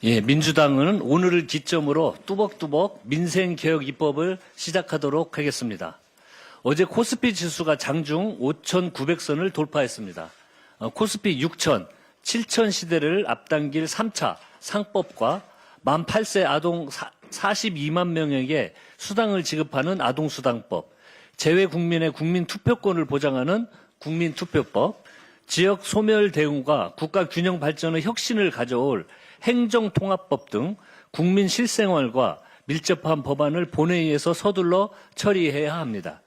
예, 민주당은 오늘을 기점으로 뚜벅뚜벅 민생개혁 입법을 시작하도록 하겠습니다. 어제 코스피 지수가 장중 5,900선을 돌파했습니다. 코스피 6,000, 7,000 시대를 앞당길 3차 상법과 만 8세 아동 42만 명에게 수당을 지급하는 아동수당법, 재외 국민의 국민투표권을 보장하는 국민투표법, 지역 소멸 대응과 국가 균형 발전의 혁신을 가져올 행정통합법 등 국민 실생활과 밀접한 법안을 본회의에서 서둘러 처리해야 합니다.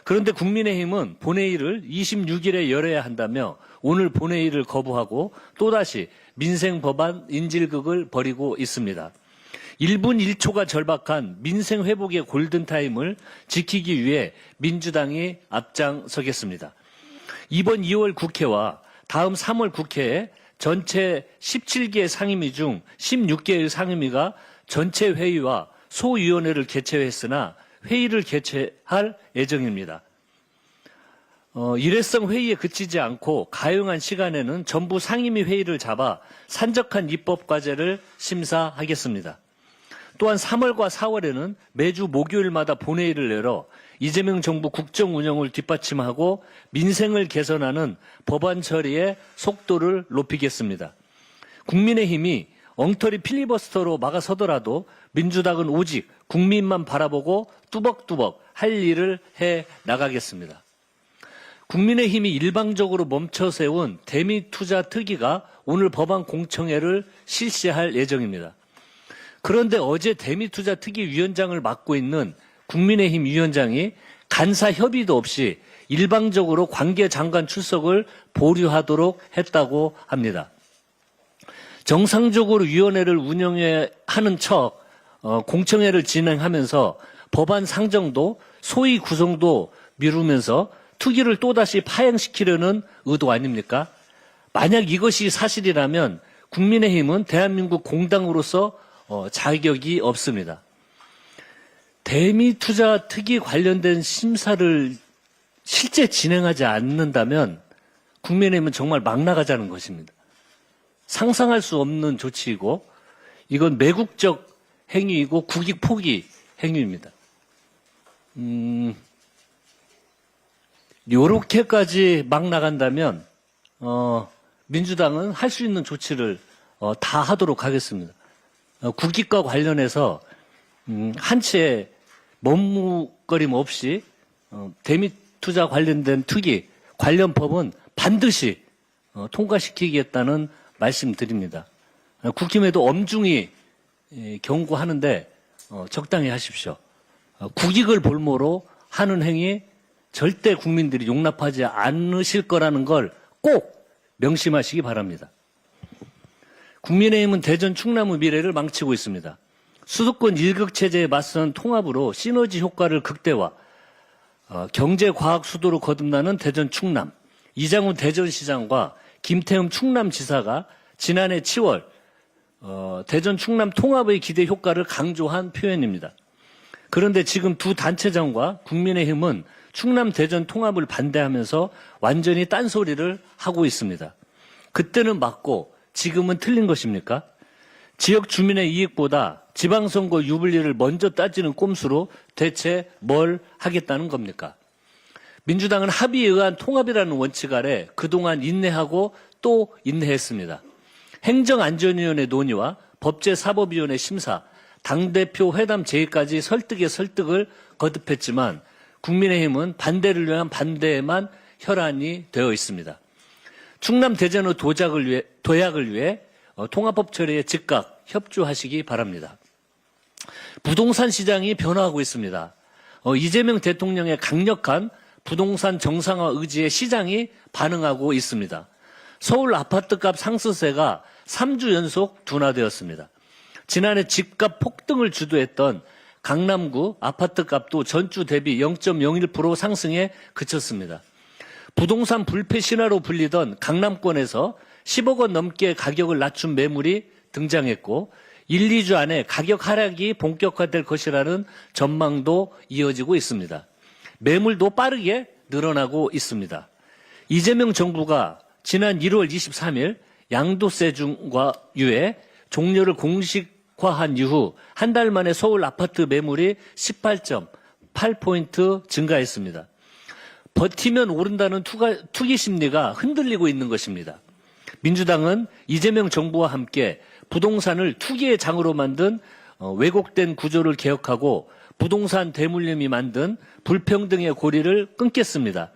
그런데 국민의힘은 본회의를 26일에 열어야 한다며 오늘 본회의를 거부하고 또다시 민생법안 인질극을 벌이고 있습니다. 1분 1초가 절박한 민생회복의 골든타임을 지키기 위해 민주당이 앞장서겠습니다. 이번 2월 국회와 다음 3월 국회에 전체 17개 상임위 중 16개의 상임위가 전체 회의와 소위원회를 개최했으나 회의를 개최할 예정입니다. 일회성 회의에 그치지 않고 가용한 시간에는 전부 상임위 회의를 잡아 산적한 입법 과제를 심사하겠습니다. 또한 3월과 4월에는 매주 목요일마다 본회의를 열어 이재명 정부 국정 운영을 뒷받침하고 민생을 개선하는 법안 처리의 속도를 높이겠습니다. 국민의힘이 엉터리 필리버스터로 막아서더라도 민주당은 오직 국민만 바라보고 뚜벅뚜벅 할 일을 해 나가겠습니다. 국민의힘이 일방적으로 멈춰 세운 대미투자 특위가 오늘 법안 공청회를 실시할 예정입니다. 그런데 어제 대미투자 특위 위원장을 맡고 있는 국민의힘 위원장이 간사 협의도 없이 일방적으로 관계장관 출석을 보류하도록 했다고 합니다. 정상적으로 위원회를 운영해야 하는 척 공청회를 진행하면서 법안 상정도 소위 구성도 미루면서 특위를 또다시 파행시키려는 의도 아닙니까? 만약 이것이 사실이라면 국민의힘은 대한민국 공당으로서 자격이 없습니다. 대미투자 특위 관련된 심사를 실제 진행하지 않는다면 국민의힘은 정말 막 나가자는 것입니다. 상상할 수 없는 조치이고 이건 매국적 행위이고 국익 포기 행위입니다. 요렇게까지 막 나간다면 민주당은 할 수 있는 조치를 다 하도록 하겠습니다. 국익과 관련해서 한 채 머뭇거림 없이 대미투자 관련된 특위 관련 법은 반드시 통과시키겠다는 말씀드립니다. 국힘에도 엄중히 경고하는데 적당히 하십시오. 국익을 볼모로 하는 행위 절대 국민들이 용납하지 않으실 거라는 걸 꼭 명심하시기 바랍니다. 국민의힘은 대전 충남의 미래를 망치고 있습니다. 수도권 일극체제에 맞선 통합으로 시너지 효과를 극대화, 경제과학 수도로 거듭나는 대전 충남, 이장훈 대전시장과 김태흠 충남지사가 지난해 7월 대전 충남 통합의 기대 효과를 강조한 표현입니다. 그런데 지금 두 단체장과 국민의힘은 충남 대전 통합을 반대하면서 완전히 딴소리를 하고 있습니다. 그때는 맞고 지금은 틀린 것입니까? 지역 주민의 이익보다 지방선거 유불리를 먼저 따지는 꼼수로 대체 뭘 하겠다는 겁니까? 민주당은 합의에 의한 통합이라는 원칙 아래 그동안 인내하고 또 인내했습니다. 행정안전위원회 논의와 법제사법위원회 심사, 당대표 회담 제의까지 설득에 설득을 거듭했지만 국민의힘은 반대를 위한 반대에만 혈안이 되어 있습니다. 충남 대전의 도약을 위해 통합법 처리에 즉각 협조하시기 바랍니다. 부동산 시장이 변화하고 있습니다. 이재명 대통령의 강력한 부동산 정상화 의지에 시장이 반응하고 있습니다. 서울 아파트값 상승세가 3주 연속 둔화되었습니다. 지난해 집값 폭등을 주도했던 강남구 아파트값도 전주 대비 0.01% 상승에 그쳤습니다. 부동산 불패 신화로 불리던 강남권에서 10억 원 넘게 가격을 낮춘 매물이 등장했고 1, 2주 안에 가격 하락이 본격화될 것이라는 전망도 이어지고 있습니다. 매물도 빠르게 늘어나고 있습니다. 이재명 정부가 지난 1월 23일 양도세 중과 유예, 종료를 공식화한 이후 한 달 만에 서울 아파트 매물이 18.8포인트 증가했습니다. 버티면 오른다는 투기 심리가 흔들리고 있는 것입니다. 민주당은 이재명 정부와 함께 부동산을 투기의 장으로 만든 왜곡된 구조를 개혁하고 부동산 대물림이 만든 불평등의 고리를 끊겠습니다.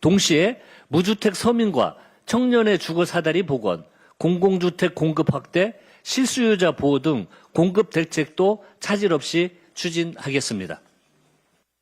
동시에 무주택 서민과 청년의 주거 사다리 복원, 공공주택 공급 확대, 실수요자 보호 등 공급 대책도 차질 없이 추진하겠습니다.